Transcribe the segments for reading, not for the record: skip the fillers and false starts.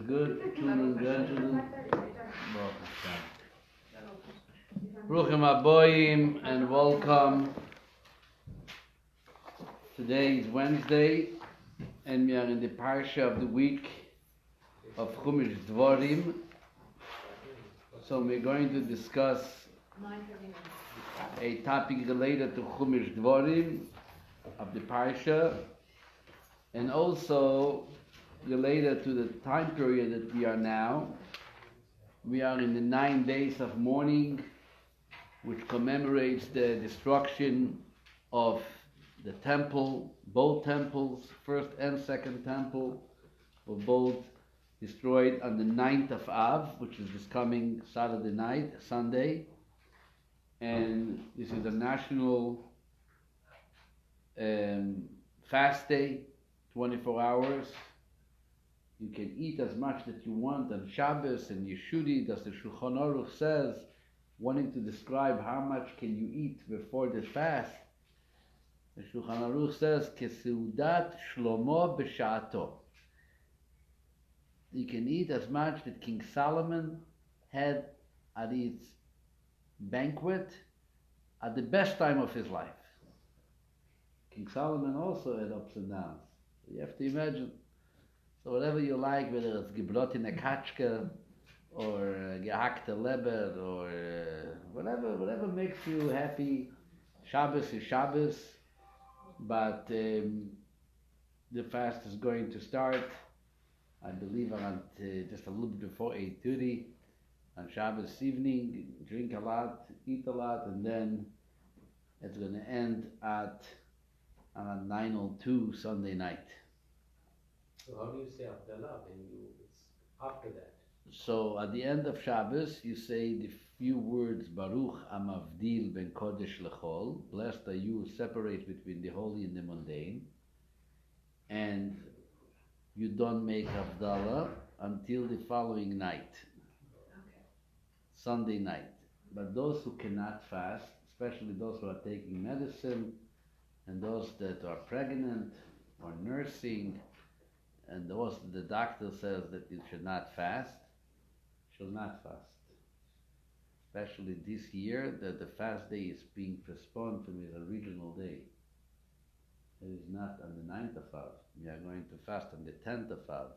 good, children, grandchildren. Bruchim Aboyim and welcome. Today is Wednesday and we are in the Parsha of the week of Chumash Devarim. So we're going to discuss a topic related to Chumash Devarim of the Parsha and also related to the time period that we are now. We are in the 9 days of mourning, which commemorates the destruction of the temple. Both temples, first and second temple, were both destroyed on the 9th of Av, which is this coming Saturday night, Sunday. And this is a national fast day, 24 hours. You can eat as much that you want on Shabbos, and you should eat, as the Shulchan Aruch says, wanting to describe how much can you eat before the fast. The Shulchan Aruch says, Keseudat Shlomo b'sha'ato. You can eat as much that King Solomon had at his banquet at the best time of his life. King Solomon also had ups and downs. You have to imagine. So whatever you like, whether it's gebrot in a kachka, or gehackte leber, or whatever makes you happy, Shabbos is Shabbos. But the fast is going to start, I believe, around just a little bit before 8:30 on Shabbos evening. Drink a lot, eat a lot, and then it's going to end at around 9:02 Sunday night. So how do you say Havdalah when it's after that? So at the end of Shabbos, you say the few words, Baruch Amavdil ben Kodesh Lechol, blessed are you who separates between the holy and the mundane, and you don't make Havdalah until the following night, Sunday night. But those who cannot fast, especially those who are taking medicine, and those that are pregnant or nursing, and those that the doctor says that you should not fast, especially this year that the fast day is being postponed from its original day. It is not on the 9th of Av. We are going to fast on the 10th of Av,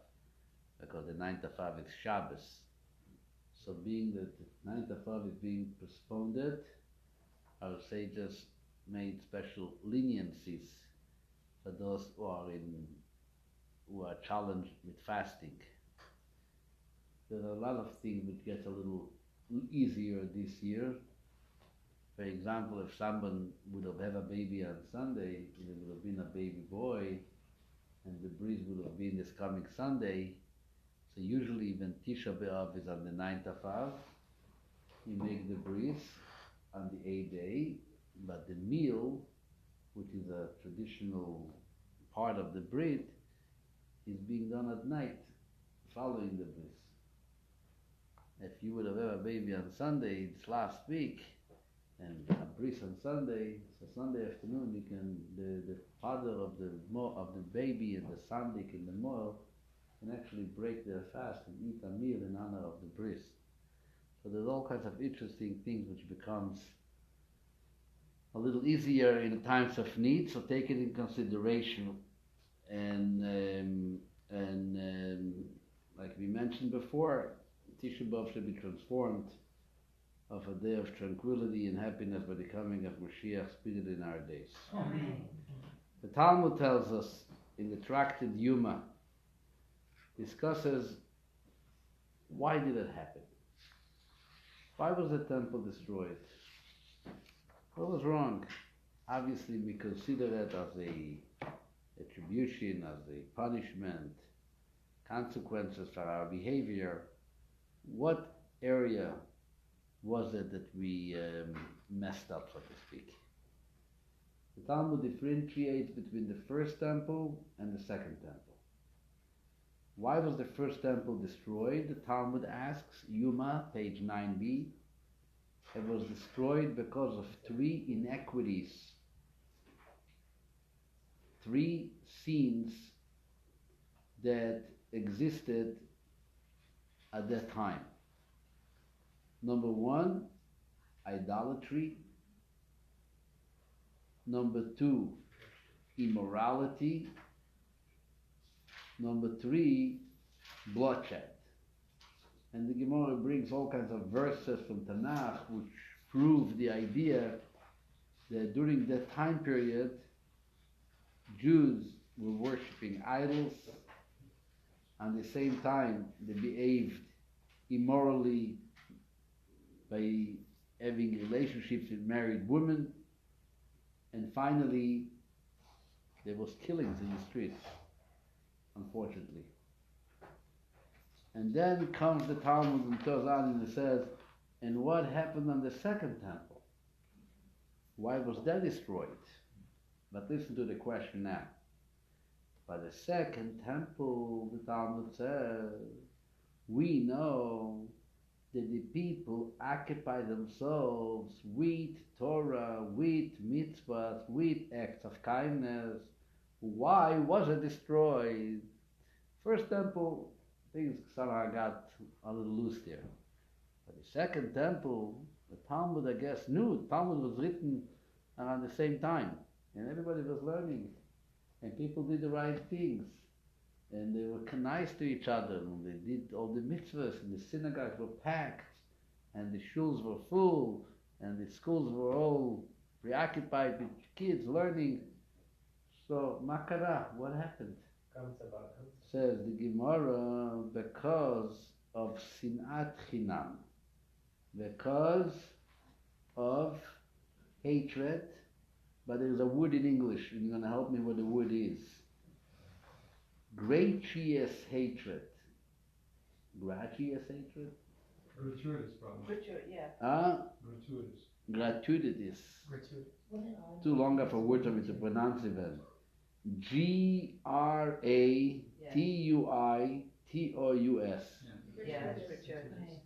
because the 9th of Av is Shabbos. So being that the 9th of Av is being postponed, our sages made special leniencies for those who are challenged with fasting. There are a lot of things which get a little easier this year. For example, if someone would have had a baby on Sunday, it would have been a baby boy, and the bris would have been this coming Sunday. So usually when Tisha B'Av is on the 9th of Av, you make the bris on the 8th day, but the meal, which is a traditional part of the brit, is being done at night, following the bris. If you would have had a baby on Sunday, it's last week, and a bris on Sunday, so Sunday afternoon you can, the father of the baby and the sandik in the mor can actually break their fast and eat a meal in honor of the bris. So there's all kinds of interesting things which becomes a little easier in times of need, so take it in consideration. And like we mentioned before, Tisha B'Av should be transformed of a day of tranquility and happiness by the coming of Mashiach speedily in our days. Amen. The Talmud tells us in the tractate Yuma, discusses why did it happen? Why was the temple destroyed? What was wrong? Obviously we consider it as a attribution, as a punishment, consequences for our behavior. What area was it that we messed up, so to speak? The Talmud differentiates between the first temple and the second temple. Why was the first temple destroyed? The Talmud asks, Yuma, page 9b. It was destroyed because of three inequities, three scenes that existed at that time. Number one, idolatry. Number two, immorality. Number three, bloodshed. And the Gemara brings all kinds of verses from Tanakh which prove the idea that during that time period, Jews were worshipping idols. At the same time, they behaved immorally by having relationships with married women. And finally, there was killings in the streets, unfortunately. And then comes the Talmud and goes on and it says, and what happened on the second temple? Why was that destroyed? But listen to the question now. By the second temple, the Talmud says, we know that the people occupy themselves with Torah, with mitzvahs, with acts of kindness. Why was it destroyed? First temple, things somehow got a little loose there. But the second temple, the Talmud, I guess, knew. The Talmud was written around the same time, and everybody was learning, and people did the right things, and they were nice to each other, and they did all the mitzvahs, and the synagogues were packed, and the shuls were full, and the schools were all preoccupied with kids learning. So, makara, what happened? Says the Gemara, because of sinat chinam, because of hatred, but there's a word in English, and you're going to help me what the word is. Gratuitous hatred. Gratuitous hatred? Gratuitous, probably. Gratuitous, yeah. Gratuitous. Gratuitous. Gratuitous. Too long of a word for me to pronounce even. Gratuitous. Yeah, that's gratuitous.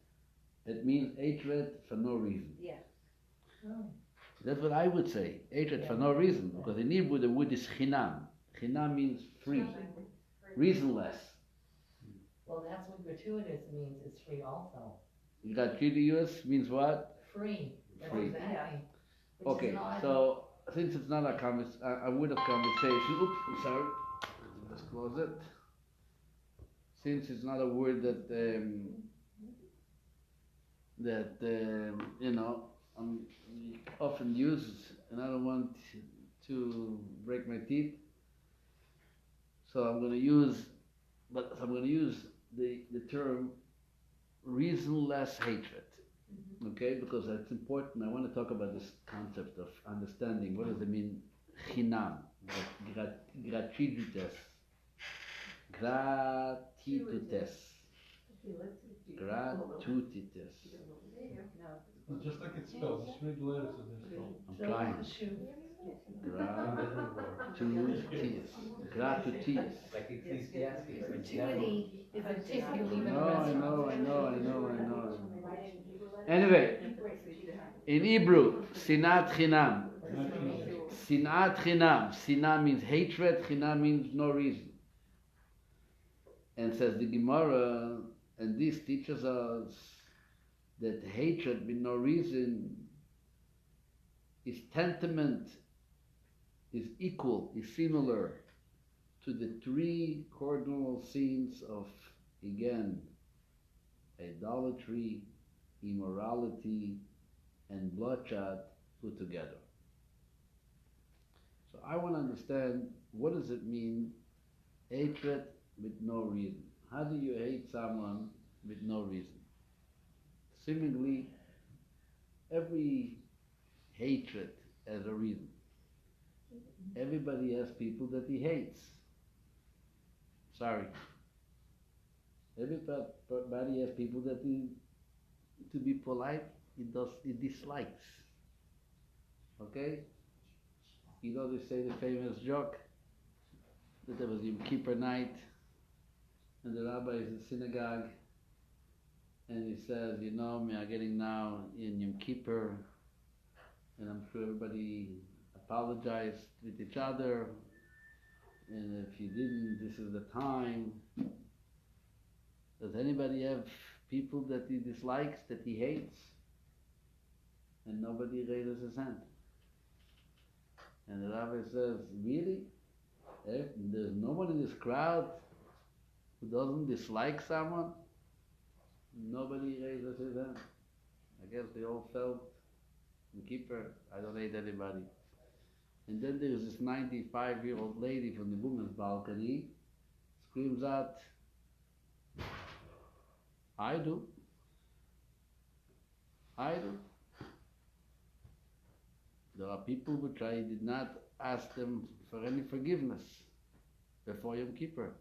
It means hatred for no reason. Yeah. That's what I would say. Hatred for no reason. Because in Hebrew the word is chinam. Chinam means free. Reasonless. Well, that's what gratuitous means, it's free also. Gratuitous means what? Free. Free. Exactly. Which Okay, is not- so since it's not a word of conversation, oops, I'm sorry, let's close it. Since it's not a word that often used, and I don't want to break my teeth, so I'm going to use the term reasonless hatred. Okay, because that's important. I want to talk about this concept of understanding. What does it mean? Chinam, gratuitous, gratuitous. Well, just like it's spelled, just read the letters as they're spelled. I'm trying. Gratuitous. Like Ecclesiastes. Gratuity is a typically I know. Anyway, in Hebrew, sinat chinam. Sinat chinam. Sinat means hatred, chinam means no reason. And says the Gemara, and this teaches us that hatred with no reason is tantamount, is equal, is similar to the three cardinal sins of, again, idolatry, immorality, and bloodshed put together. So I want to understand, what does it mean, hatred with no reason? How do you hate someone with no reason? Seemingly, every hatred has a reason. Everybody has people that he hates. Sorry. Everybody has people that he, to be polite, he dislikes. Okay? You know, they say the famous joke that there was Yom Kippur night, and the rabbi is in the synagogue, and he says, we are getting now in Yom Kippur, and I'm sure everybody apologized with each other, and if you didn't, this is the time. Does anybody have people that he dislikes, that he hates, and nobody raises his hand. And the rabbi says, really? There's no one in this crowd who doesn't dislike someone? Nobody raises his hand. I guess they all felt, keeper, I don't hate anybody. And then there's this 95-year-old lady from the women's balcony, screams out, I do. I do. There are people which I did not ask them for any forgiveness before Yom Kippur.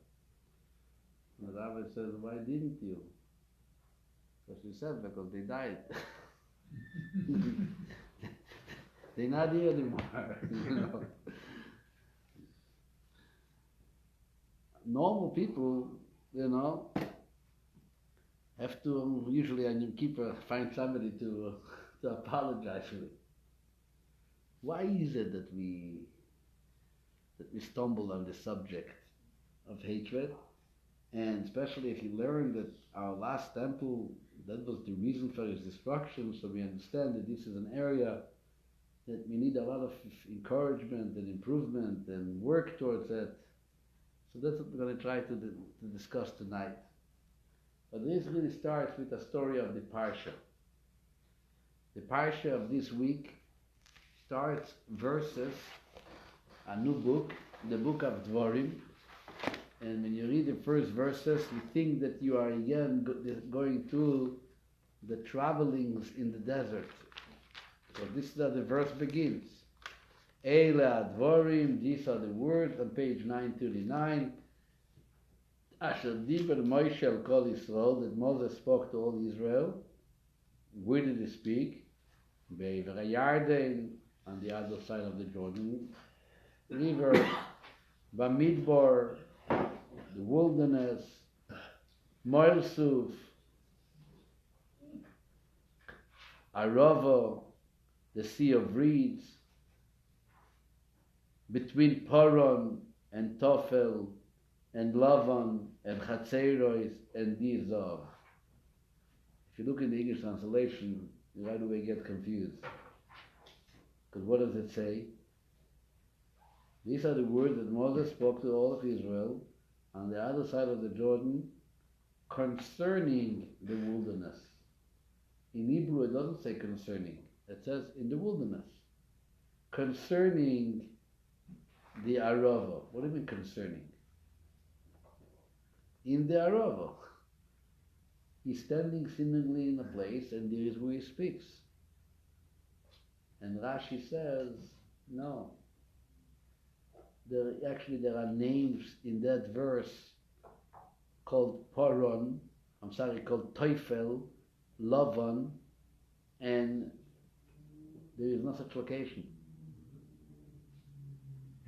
And the rabbi says, why didn't you? So she said, because they died. They're not here anymore. You know? Normal people, you know, have to usually on Yom Kippur find somebody to apologize for it. Why is it that we stumble on the subject of hatred? And especially if you learn that our last temple, that was the reason for its destruction, so we understand that this is an area that we need a lot of encouragement and improvement and work towards it. So that's what we're going to try to discuss tonight. But this really starts with the story of the Parsha. The Parsha of this week starts verses, a new book, the book of Devarim. And when you read the first verses, you think that you are again going through the travelings in the desert. So this is how the verse begins. Eila Devarim, these are the words on page 939. Asher diber Moshe al kol Yisrael, that Moses spoke to all Israel. Where did he speak? Be'ever Yarden, on the other side of the Jordan River, Bamidbar, the wilderness, Moel Suf, Arava, the Sea of Reeds, between Paran and Tofel and Lavan and Chatzeros and Dizah. If you look in the English translation, you right away get confused. Because what does it say? These are the words that Moses spoke to all of Israel on the other side of the Jordan concerning the wilderness. In Hebrew it doesn't say concerning, it says in the wilderness. Concerning the Arava. What do you mean concerning? In the Arava. He's standing seemingly in a place and there is where he speaks. And Rashi says, no. There are names in that verse called called Teufel, Lavan, and there is no such location.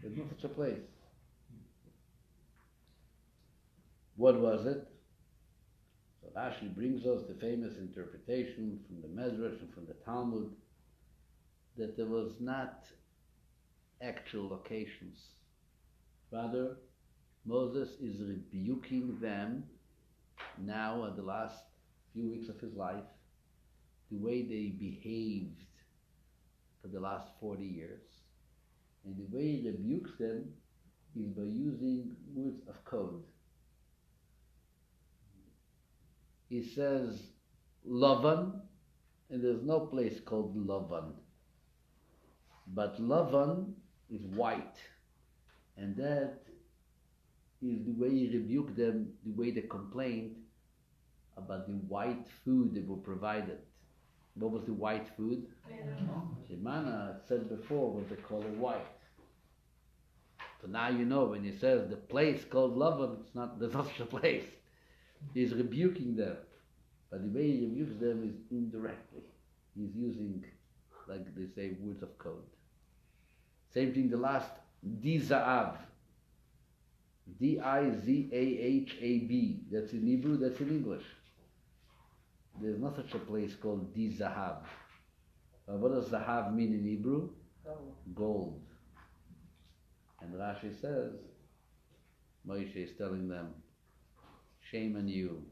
There's no such a place. What was it? So Rashi brings us the famous interpretation from the Medrash and from the Talmud that there was not actual locations. Rather, Moses is rebuking them now at the last few weeks of his life, the way they behaved for the last 40 years. And the way he rebukes them is by using words of code. He says Lavan, and there's no place called Lavan. But Lavan is white, and that is the way he rebuked them, the way they complained about the white food they were provided. What was the white food? The manna, said before, was the color white. So now you know when he says the place called Lavan, there's not such a place. He's rebuking them, but the way he rebukes them is indirectly. He's using, like they say, words of code. Same thing, the last, Dizahab. D-I-Z-A-H-A-B. That's in Hebrew, that's in English. There's not such a place called Dizahab. What does Zahav mean in Hebrew? Gold. And Rashi says, Moshe is telling them, shame on you.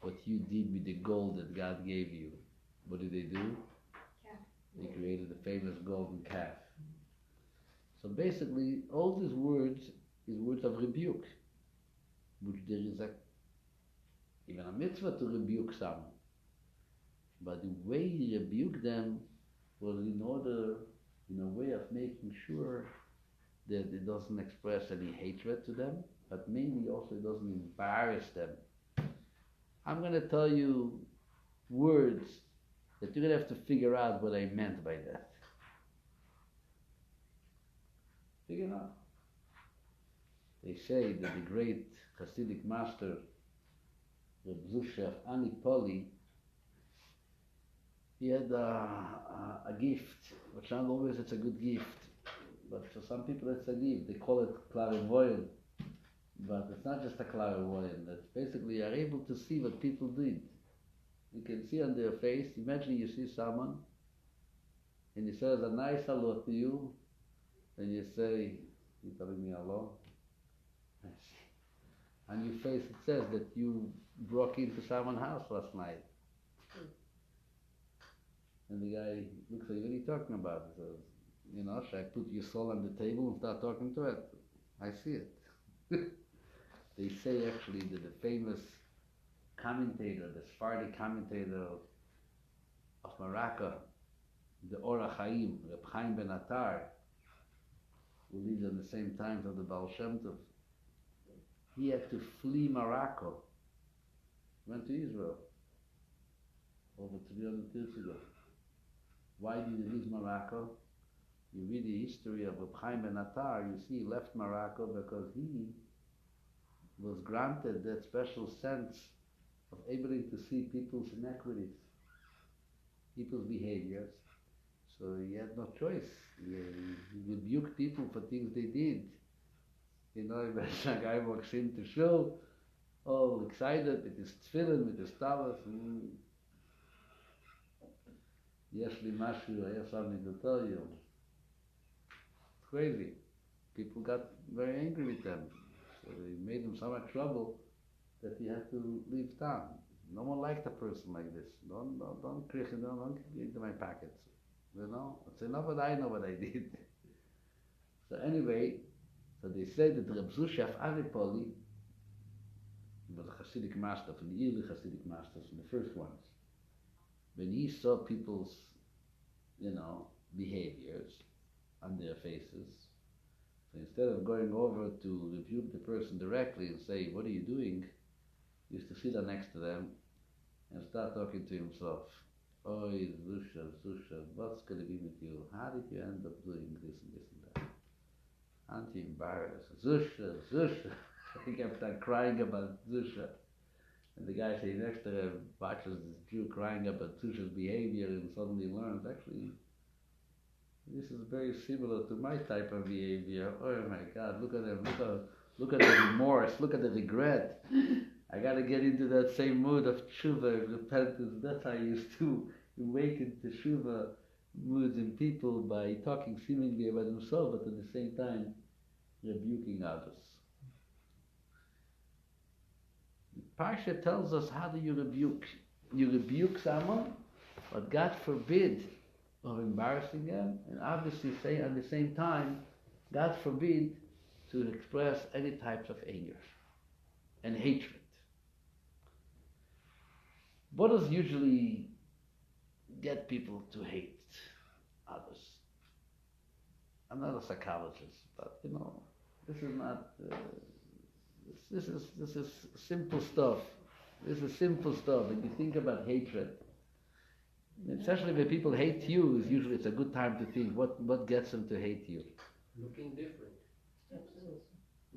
what you did with the gold that God gave you. What did they do? Calf. They created the famous golden calf. So basically, all these words is words of rebuke, which there is even a mitzvah to rebuke someone. But the way he rebuked them was in a way of making sure that it doesn't express any hatred to them, but mainly also it doesn't embarrass them. I'm going to tell you words that you're going to have to figure out what I meant by that. Figure it out. They say that the great Hasidic master, Rabbi Anipoli, he had a gift, which not always it's a good gift, but for some people it's a gift. They call it clairvoyant, but it's not just a clairvoyant. It's basically you're able to see what people did. You can see on their face. Imagine you see someone, and he says a nice hello to you, and you say, "You telling me hello?" I see. On your face it says that you broke into someone's house last night. And the guy looks at you, what are you talking about? He says, should I put your soul on the table and start talking to it? I see it. They say actually that the famous commentator, the Sephardi commentator of Morocco, the Orach Chaim, Reb Chaim ben Attar, who lived at the same time as the Baal Shem Tov, he had to flee Morocco. Went to Israel over 300 years ago. Why did he leave Morocco? You read the history of Reb Chaim ben Attar, you see he left Morocco because he was granted that special sense of able to see people's inequities, people's behaviors. So he had no choice. He rebuked people for things they did. When a guy walks into shul, all excited with his tefillin, with his talis, Yesh li mashu, I have something to tell you. It's crazy. People got very angry with them. So they made him so much trouble that he had to leave town. No one liked a person like this. Don't get into my pockets. It's enough that I know what I did. So anyway, so they say that Reb Zusha of Aripoli, he was a Hasidic master, from the early Hasidic masters, from the first ones. When he saw people's, behaviors on their faces, so instead of going over to rebuke the person directly and say, what are you doing? He used to sit down next to them and start talking to himself. Oy, Zusha, what's going to be with you? How did you end up doing this and this and that? Aren't you embarrassed? Zusha. He kept on crying about Zusha. And the guy sitting next to him watches this Jew crying about Zusha's behavior and suddenly learns, actually, this is very similar to my type of behavior. Oh my God, look at him, look at the remorse, look at the regret. I got to get into that same mood of tshuva, repentance. That's how I used to awaken to tshuva moods in people by talking seemingly about himself, but at the same time rebuking others. Parsha tells us how do you rebuke. You rebuke someone, but God forbid of embarrassing them, and obviously say at the same time, God forbid to express any types of anger and hatred. What does usually get people to hate others? I'm not a psychologist, but this is not. This is simple stuff. This is simple stuff. When you think about hatred, especially when people hate you, usually it's a good time to think what gets them to hate you. Looking different. Absolutely.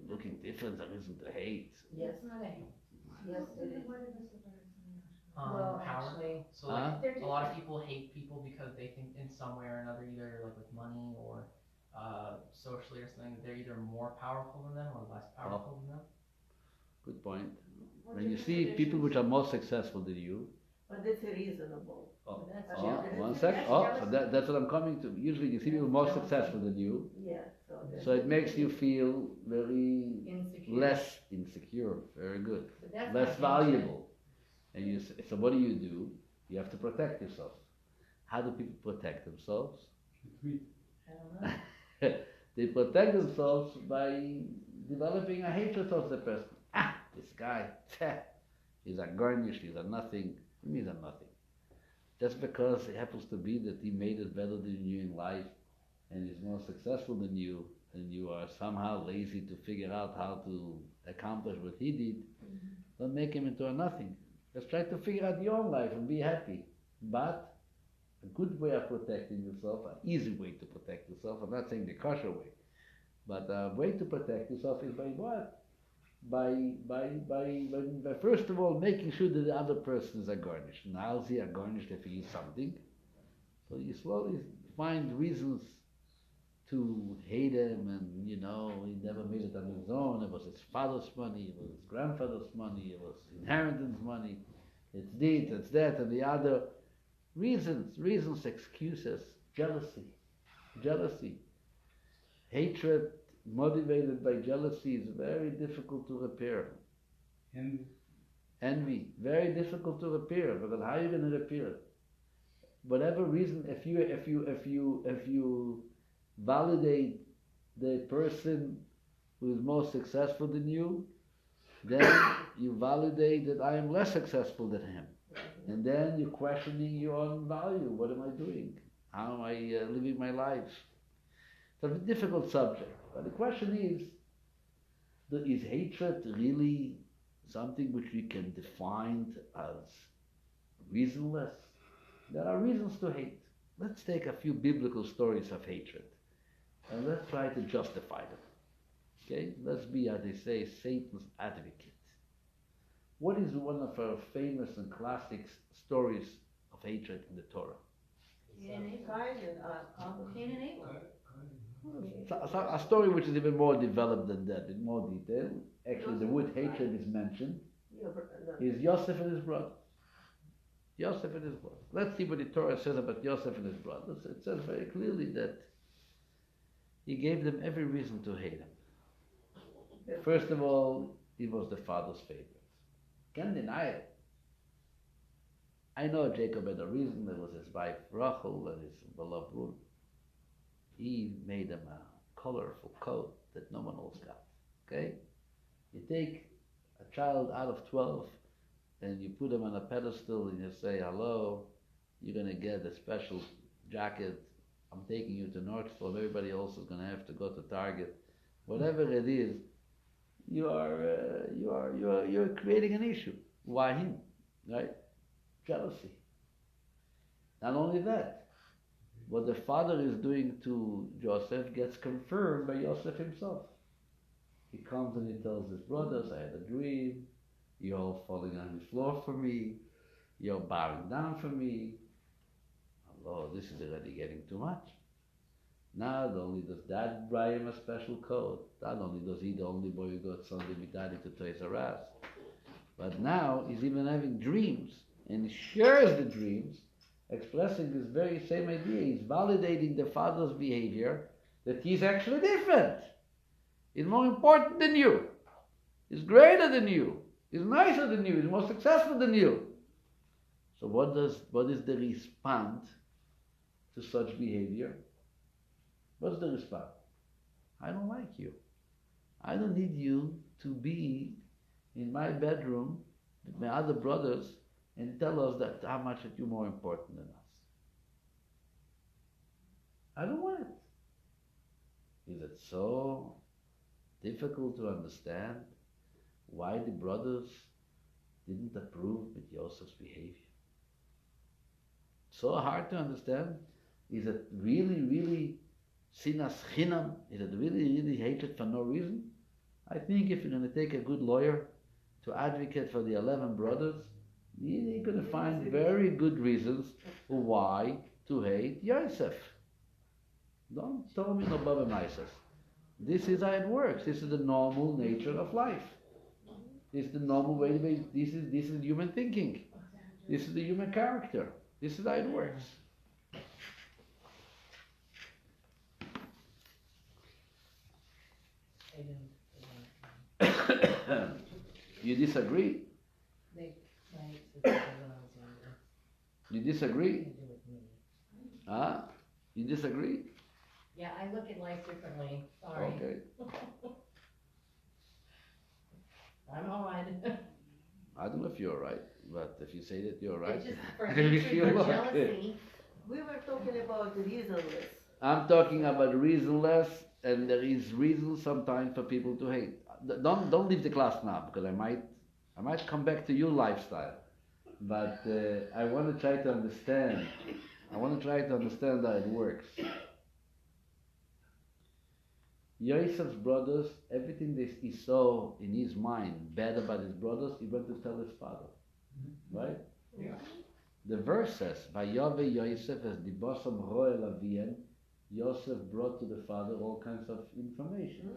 Looking different, that isn't a hate. Yes, not a hate. Yes, it is. Power. Actually, So a lot of people hate people because they think in some way or another, either like with money or socially or something, they're either more powerful than them or less powerful than them. Good point. When you see people which are more successful than you, But it's reasonable. that's Oh, jealous. one sec. So that's what I'm coming to. Usually you see people more successful than you, Yeah, so it makes you feel very Insecure. less insecure. Very good. But that's Less not hatred. valuable. And so what do? You have to protect yourself. How do people protect themselves? Tweet. I don't know. They protect themselves by developing a hatred towards the person. This guy, he's a garnish, he's a nothing. He's a nothing. Just because it happens to be that he made it better than you in life and he's more successful than you, and you are somehow lazy to figure out how to accomplish what he did, don't make him into a nothing. Just try to figure out your own life and be happy. But a good way of protecting yourself, an easy way to protect yourself, I'm not saying the kosher way, but a way to protect yourself is by what? By first of all making sure that the other person is a garnish. Now is he a garnish if he is something? So you slowly find reasons to hate him, and he never made it on his own. It was his father's money, it was his grandfather's money, it was inheritance money, it's this, it's that, and the other. Reasons, excuses, jealousy. Hatred motivated by jealousy is very difficult to repair. Envy, very difficult to repair, because how are you going to repair it? Whatever reason, if you validate the person who is more successful than you, then you validate that I am less successful than him. And then you're questioning your own value. What am I doing? How am I living my life? It's a difficult subject. But the question is hatred really something which we can define as reasonless? There are reasons to hate. Let's take a few biblical stories of hatred and let's try to justify them. Okay? Let's be, as they say, Satan's advocate. What is one of our famous and classic stories of hatred in the Torah? Cain and Abel. A story which is even more developed than that, in more detail. Actually, the word hatred is mentioned. Is Yosef and his brothers. Yosef and his brothers. Let's see what the Torah says about Yosef and his brothers. It says very clearly that he gave them every reason to hate him. First of all, he was the father's favorite. Can't deny it. I know Jacob had a reason. There was his wife Rachel and his beloved Ruth. He made him a colorful coat that no one else got. Okay? You take a child out of 12 and you put him on a pedestal and you say, hello, you're going to get a special jacket. I'm taking you to Nordstrom. Everybody else is going to have to go to Target. Whatever it is, you're creating an issue. Why him? Right? Jealousy. Not only that, what the father is doing to Joseph gets confirmed by Joseph himself. He comes and he tells his brothers, I had a dream, you're all falling on the floor for me, you're bowing down for me. Oh, this is already getting too much. Not only does Dad buy him a special coat, not only does he the only boy who got Sunday Midari to Toys R Us, but now he's even having dreams, and he shares the dreams, expressing this very same idea. He's validating the father's behavior, that he's actually different. He's more important than you. He's greater than you. He's nicer than you. He's more successful than you. So what is the response to such behavior? What's the response? I don't like you. I don't need you to be in my bedroom with my other brothers and tell us that how much that you're more important than us. I don't want it. Is it so difficult to understand why the brothers didn't approve with Joseph's behavior? So hard to understand. Is it really sinas chinam? Is it really hatred for no reason? I think if you're going to take a good lawyer to advocate for the 11 brothers, you're going to find very good reasons why to hate Yosef. Don't tell me no Baba Mises. This is how it works. This is the normal nature of life. This is the normal way. This is human thinking. This is the human character. This is how it works. I don't. You disagree? My hate sisters when I was younger. You disagree? Nothing to do with me. Huh? You disagree? Yeah, I look at life differently, sorry. Okay. I'm on. I don't know if you're right, but if you say that you're right, It's just for I wish hatred you or luck. jealousy. We were talking about reasonless. I'm talking about reasonless, and there is reason sometimes for people to hate. Don't leave the class now, because I might come back to your lifestyle. But I want to try to understand. I want to try to understand how it works. Yosef's brothers, everything that he saw in his mind bad about his brothers, he went to tell his father. Right? Yeah. The verse says, Vayove Yosef as dibosam roel avien, Yosef brought to the father all kinds of information.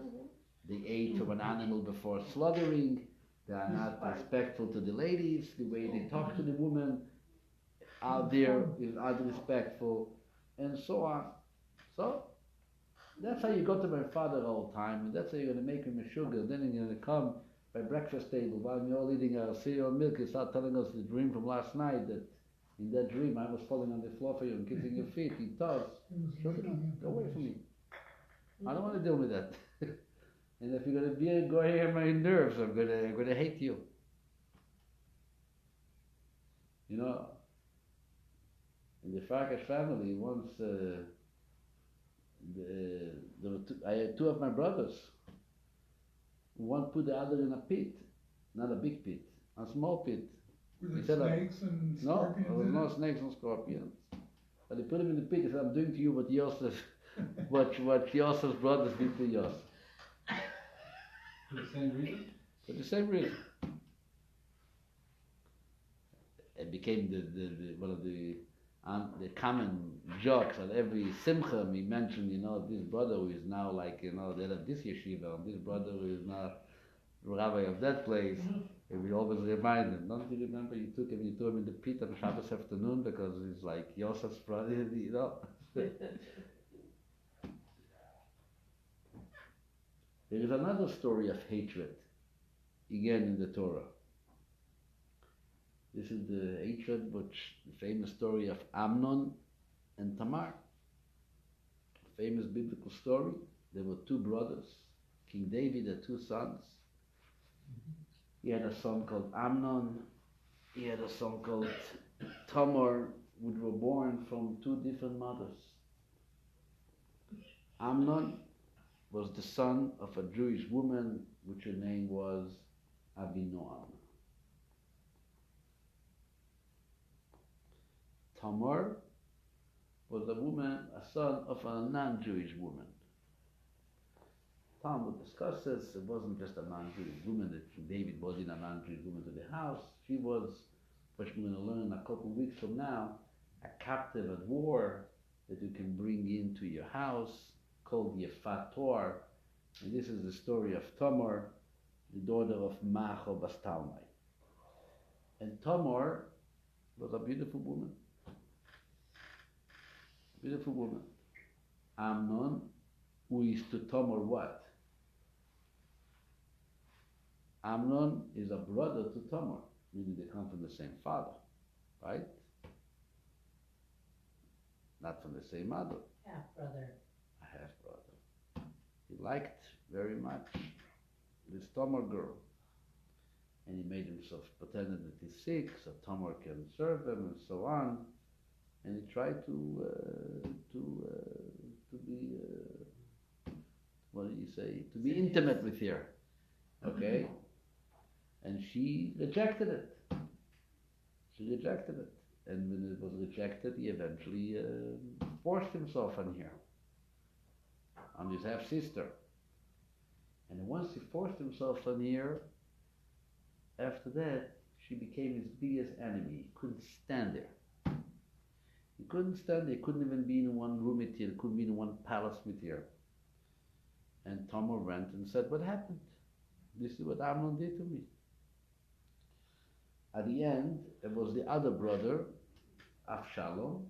They ate from an animal before slaughtering, they are not respectful to the ladies, the way they talk to the woman out there is unrespectful, and so on. So, that's how you go to my father all the time, and that's how you're going to make him a sugar. Then you're going to come by breakfast table while we're all eating our cereal and milk. You start telling us the dream from last night that in that dream I was falling on the floor for you and kissing your feet. He does. Sugar, go away from me. I don't want to deal with that. And if you're going to be go here my nerves, I'm going to hate you. You know, in the Farkash family, once I had two of my brothers. One put the other in a pit, not a big pit, a small pit. Were He there said, snakes and No, scorpions there was in no it? snakes and scorpions. But they put him in the pit. He said, I'm doing to you what Yosef, what Yosef's brothers did to Yosef. For the same reason? For the same reason. It became the one of the common jokes at every simcha. We mentioned, this brother who is now like, the head of this yeshiva, and this brother who is now rabbi of that place. And we always remind him, don't you remember you threw him in the pit on Shabbos afternoon because he's like Yosef's brother, There is another story of hatred, again in the Torah. This is the hatred, the famous story of Amnon and Tamar. Famous biblical story. There were two brothers. King David had two sons. He had a son called Amnon. He had a son called Tamar, which were born from two different mothers. Amnon was the son of a Jewish woman, which her name was Avinoam. Tamar was a son of a non-Jewish woman. Talmud discusses it wasn't just a non-Jewish woman that David brought in a non-Jewish woman to the house. She was, which we're going to learn a couple of weeks from now, a captive at war that you can bring into your house, called Yefat Tor. And this is the story of Tamar, the daughter of Macho Bastalmai. And Tamar was a beautiful woman. Beautiful woman. Amnon, who is to Tamar what? Amnon is a brother to Tamar, meaning they come from the same father, right? Not from the same mother. Half brother. A half brother. He liked very much this Tamar girl. And he made himself pretended that he's sick, so Tamar can serve him and so on. And he tried to be, what did you say? To be intimate with her, okay? And she rejected it. She rejected it. And when it was rejected, he eventually forced himself on her, on his half-sister. And once he forced himself on her, after that, she became his biggest enemy. He couldn't stand her. He couldn't stand her. He couldn't even be in one room with her. He couldn't be in one palace with her. And Tamar went and said, what happened? This is what Amnon did to me. At the end, it was the other brother, Avshalom,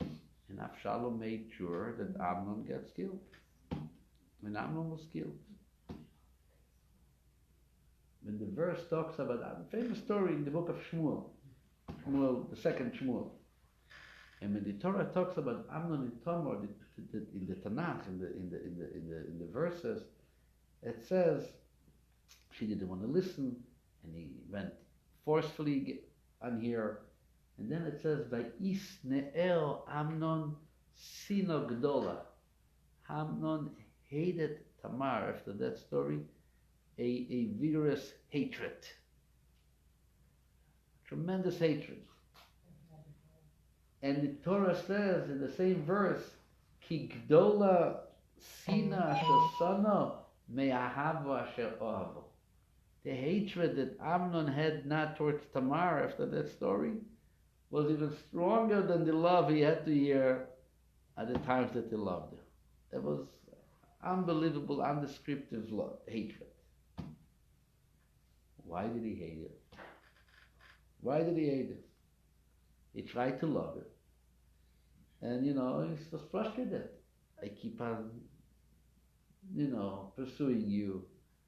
and Avshalom made sure that Amnon gets killed. When Amnon was killed. When the verse talks about a famous story in the book of Shmuel, Shmuel, the second Shmuel. And when the Torah talks about Amnon and Tamar in the Tanakh, in the verses, it says she didn't want to listen, and he went forcefully on here. And then it says, "Vayis ne'el Amnon sino gdola." Amnon hated Tamar after that story, a vigorous hatred, tremendous hatred. And the Torah says in the same verse, "Ki gdola sina shosano me'ahava asher ohavo." The hatred that Amnon had not towards Tamar after that story was even stronger than the love he had to hear at the times that he loved her. It was unbelievable, undescriptive love, hatred. Why did he hate it? Why did he hate it? He tried to love it. And, he was frustrated. I keep on, pursuing you.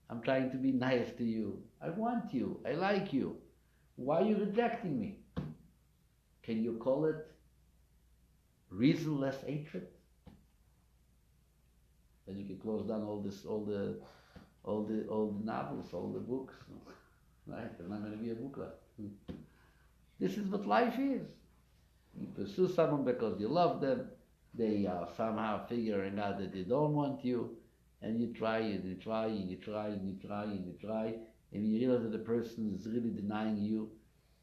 I'm trying to be nice to you. I want you. I like you. Why are you rejecting me? Can you call it reasonless hatred? Then you can close down all the novels, all the books. Right? There's not going to be a book left. This is what life is. You pursue someone because you love them. They are somehow figuring out that they don't want you. And you try and you try and you try and you try and you try. And you realize that the person is really denying you.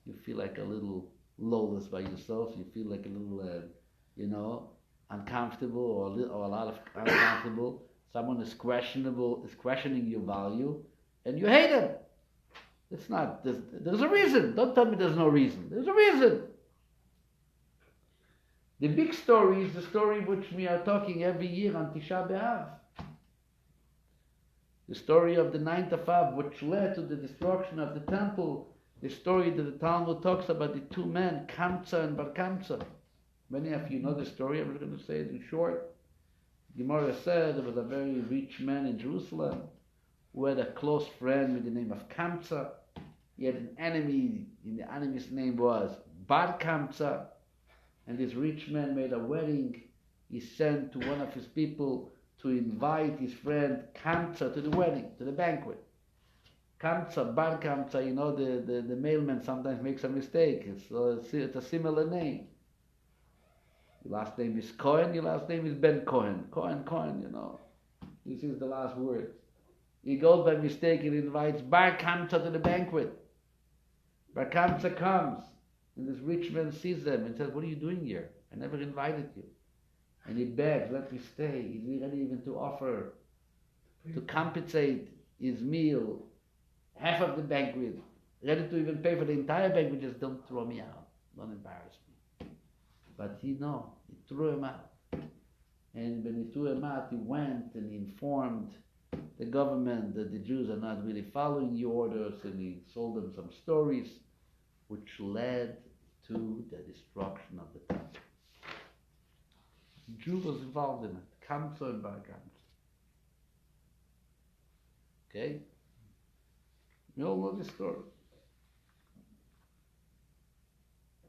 You feel like a little lawless by yourself. You feel like a little, uncomfortable or a lot of uncomfortable. Someone is questioning your value. And you hate them. It's not, there's a reason. Don't tell me there's no reason. There's a reason. The big story is the story which we are talking every year on Tisha B'Av. The story of the 9th of Av, which led to the destruction of the temple. The story that the Talmud talks about the two men, Kamsa and Bar Kamsa. Many of you know the story. I'm just going to say it in short. Gemara said there was a very rich man in Jerusalem who had a close friend with the name of Kamsa. He had an enemy, and the enemy's name was Bar Kamsa. And this rich man made a wedding. He sent to one of his people to invite his friend Kamsa to the wedding, to the banquet. Kamsa, Bar Kamsa, the mailman sometimes makes a mistake. It's a similar name. Your last name is Cohen, your last name is Ben Cohen. Cohen, This is the last word. He goes by mistake and invites Bar Kamsa to the banquet. Bar Kamsa comes, and this rich man sees them and says, "What are you doing here? I never invited you." And he begs, "Let me stay." He's ready even to offer, to compensate his meal, half of the banquet, ready to even pay for the entire banquet. Just don't throw me out. Don't embarrass me. But he threw him out. And when he threw him out, he went and he informed the government that the Jews are not really following the orders, and he sold them some stories which led to the destruction of the temple. Jew was involved in it. Kamsa and Bar Kamsa. Okay? You all know this story.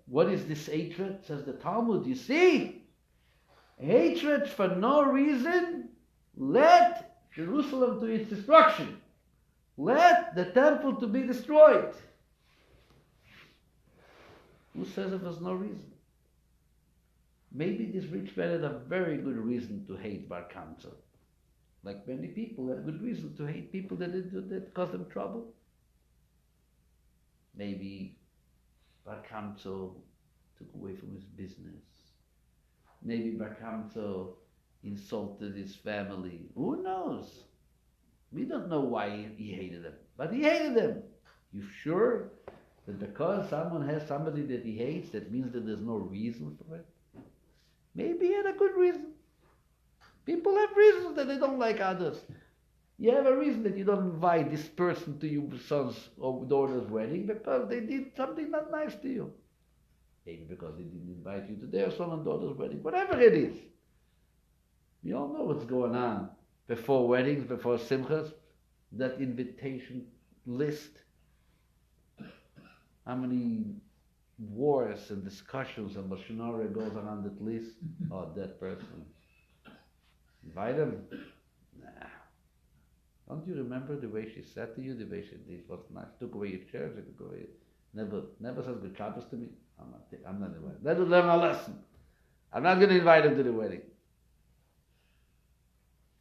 What is this hatred? Says the Talmud. You see? Hatred for no reason led Jerusalem to its destruction. Led the temple to be destroyed. Who says it was no reason? Maybe this rich man had a very good reason to hate Bar Kamsa. Like many people have good reason to hate people that cause them trouble. Maybe Bar Kamsa took away from his business. Maybe Bar Kamsa insulted his family. Who knows? We don't know why he hated them, but he hated them. You sure that because someone has somebody that he hates, that means that there's no reason for it? Maybe he had a good reason. People have reasons that they don't like others. You have a reason that you don't invite this person to your son's or daughter's wedding because they did something not nice to you. Maybe because they didn't invite you to their son and daughter's wedding. Whatever it is. We all know what's going on before weddings, before simchas. That invitation list. How many wars and discussions and Lashon goes around at least, oh, that person. Invite him? Nah. Don't you remember the way she said to you, the way she did was nice? Took away your chair, she took away. Never says good Shabbos to me. I'm not invited. Let him learn a lesson. I'm not going to invite him to the wedding.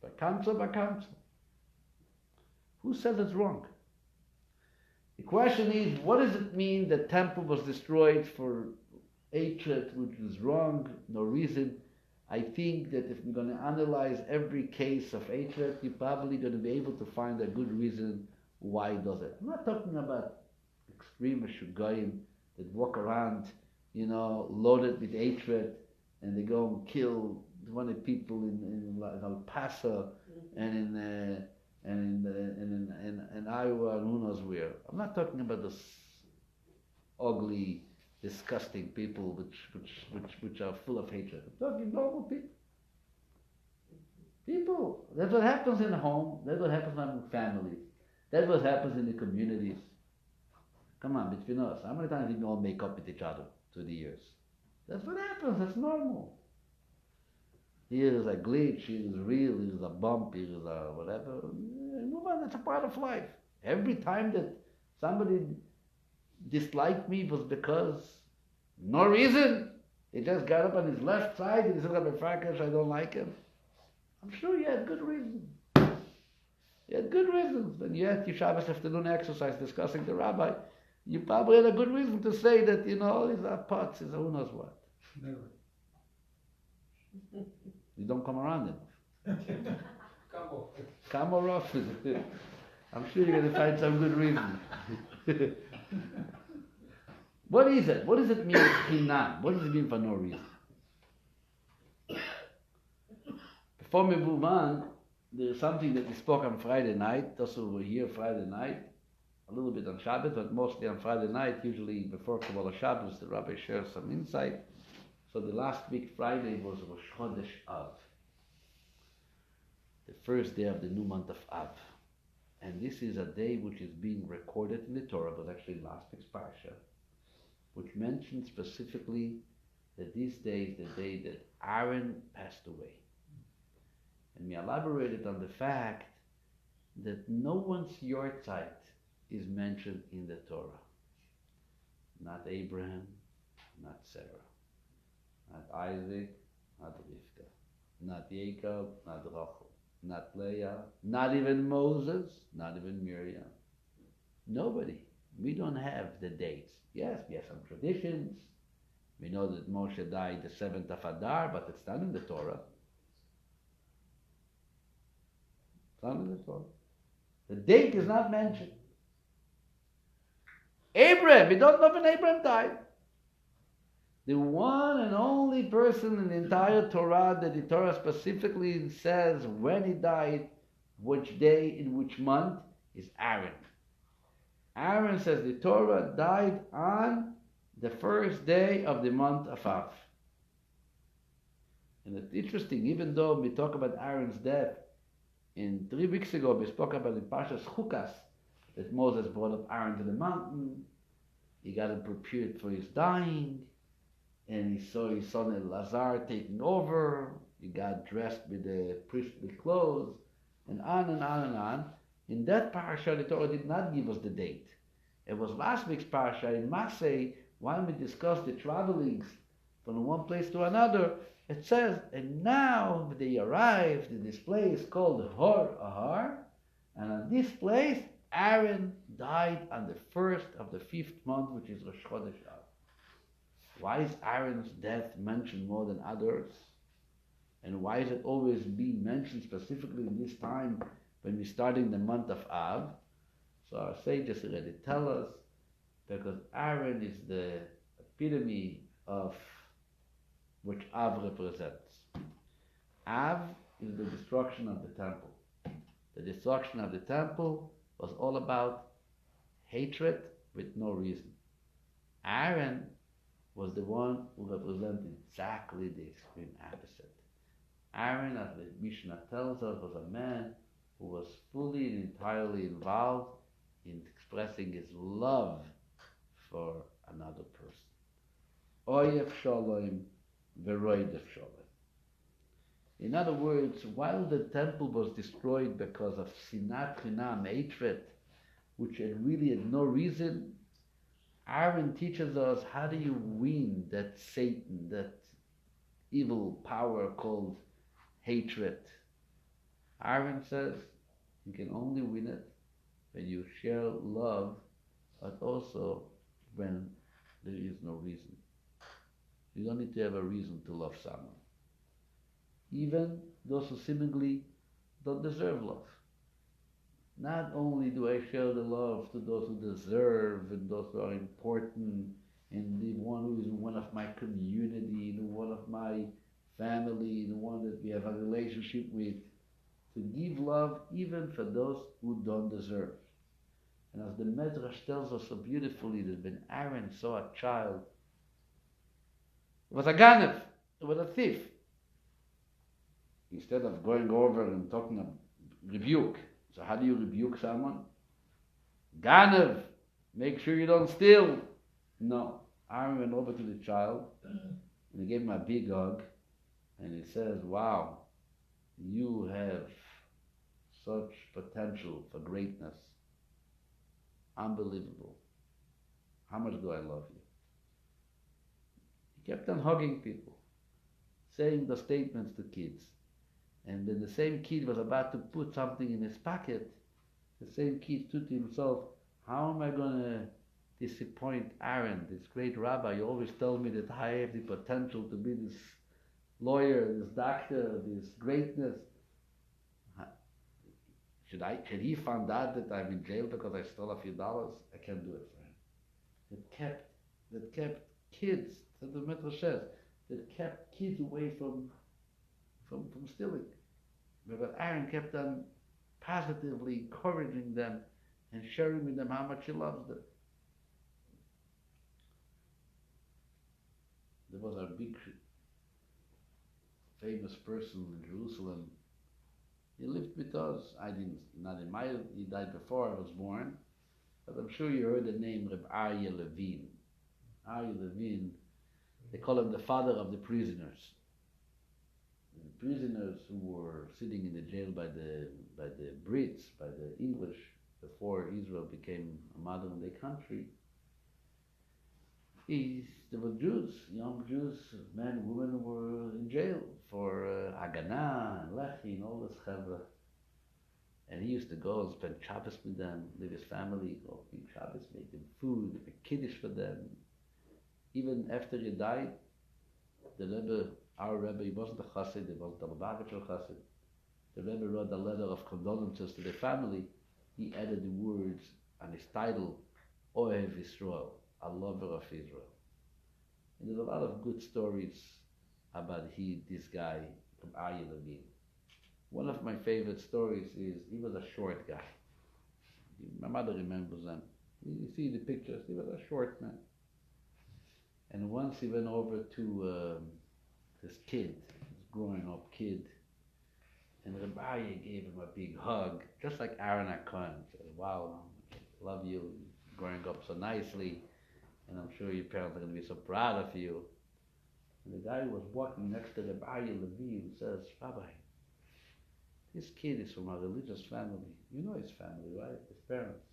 By counsel. Who said it's wrong? The question is, what does it mean the temple was destroyed for hatred, which is wrong, no reason? I think that if we're going to analyze every case of hatred, you're probably going to be able to find a good reason why it does it. I'm not talking about extreme shugayim that walk around, loaded with hatred, and they go and kill 20 people in El Paso and in Iowa and who knows where. I'm not talking about this ugly, disgusting people which are full of hatred. I'm talking normal people. People. That's what happens in a home. That's what happens among families. That's what happens in the communities. Come on, between us. How many times did we all make up with each other through the years? That's what happens. That's normal. Here is a glitch, here is real, here is a bump, here is a whatever. Move on, that's a part of life. Every time that somebody disliked me was because no reason. He just got up on his left side and he said, Rabbi Farkash, I don't like him. I'm sure you had good reasons. You had good reasons. When you had your Shabbos afternoon exercise discussing the rabbi, you probably had a good reason to say that, he's a putz, he's a who knows what. Never. You don't come around enough. Come more often. I'm sure you're going to find some good reason. What is it? What does it mean, chinam? What does it mean for no reason? Before we move on, there's something that we spoke on Friday night. Those who were here Friday night, a little bit on Shabbos, but mostly on Friday night, usually before Kabbalah Shabbos, the Rabbi shares some insight. So the last week, Friday, was Rosh Chodesh Av, the first day of the new month of Av. And this is a day which is being recorded in the Torah, but actually last week's Parsha, which mentions specifically that this day is the day that Aaron passed away. And we elaborated on the fact that no one's yortzeit is mentioned in the Torah. Not Abraham, not Sarah. Not Isaac, not Rivka, not Jacob, not Rachel, not Leah, not even Moses, not even Miriam. Nobody. We don't have the dates. Yes, we have some traditions. We know that Moshe died the 7th of Adar, but it's not in the Torah. It's not in the Torah. The date is not mentioned. Abraham, we don't know when Abraham died. The one and only person in the entire Torah that the Torah specifically says when he died, which day, in which month, is Aaron. Aaron says the Torah died on the first day of the month of Av. And it's interesting, even though we talk about Aaron's death, 3 weeks ago we spoke about the Parsha's Chukas, that Moses brought up Aaron to the mountain, he got him prepared for his dying, and he saw his son Elazar taking over, he got dressed with the priestly clothes, and on and on and on. In that Parsha, the Torah did not give us the date. It was last week's Parsha in Masei, when we discussed the travelings from one place to another, it says, and now they arrived in this place called Hor Ahar, and on this place, Aaron died on the first of the 5th month, which is Rosh Chodesh Av. Why is Aaron's death mentioned more than others? And why is it always being mentioned specifically in this time when we're starting the month of Av? So our sages already tell us, because Aaron is the epitome of which Av represents. Av is the destruction of the temple. The destruction of the temple was all about hatred with no reason. Aaron was the one who represented exactly the extreme opposite. Aaron, as the Mishnah tells us, was a man who was fully and entirely involved in expressing his love for another person. Oyev Shalom Veroidev Shalom. In other words, while the temple was destroyed because of Sinat Chinam, hatred, which really had no reason, Aaron teaches us how do you win that Satan, that evil power called hatred. Aaron says you can only win it when you share love, but also when there is no reason. You don't need to have a reason to love someone. Even those who seemingly don't deserve love. Not only do I share the love to those who deserve and those who are important and the one who is one of my community, the one of my family, the one that we have a relationship with, to give love even for those who don't deserve. And as the Medrash tells us so beautifully that when Aaron saw a child, it was a ganev, it was a thief. Instead of going over and talking about rebuke, so how do you rebuke someone? Ganev, make sure you don't steal. No, Aaron went over to the child and he gave him a big hug and he says, wow, you have such potential for greatness. Unbelievable. How much do I love you? He kept on hugging people, saying the statements to kids. And when the same kid was about to put something in his pocket, the same kid thought to himself, how am I going to disappoint Aaron, this great rabbi? You always tell me that I have the potential to be this lawyer, this doctor, this greatness. Should he find out that I'm in jail because I stole a few dollars? I can't do it for him. That kept kids, that the Midrash says, that kept kids away from stealing. But Aaron kept on positively encouraging them and sharing with them how much he loves them. There was a big famous person in Jerusalem. He lived with us. He died before I was born. But I'm sure you heard the name Rabbi Levin. Aryeh Levin, they call him the father of the prisoners. The prisoners who were sitting in the jail by the Brits, by the English, before Israel became a modern day country. There were Jews, young Jews, men and women who were in jail for Haganah and Lechi and all this chevra. And he used to go and spend Shabbos with them, leave his family, go eat Shabbos, make them food, make kiddush for them. Even after he died, the Rebbe, our Rebbe, he wasn't a chassid, he wasn't a Lubavitcher chassid. The Rebbe wrote a letter of condolences to the family. He added the words on his title, Ohev Yisrael, a lover of Israel. And there's a lot of good stories about this guy from Aryeh Levin. One of my favorite stories is he was a short guy. My mother remembers them. You see the pictures, he was a short man. And once he went over to this kid, this growing up kid, and Rabbi gave him a big hug, just like Aaron HaKohen said, wow, love you, growing up so nicely, and I'm sure your parents are going to be so proud of you. And the guy who was walking next to Rabbi Levin says, Rabbi, this kid is from a religious family. You know his family, right? His parents.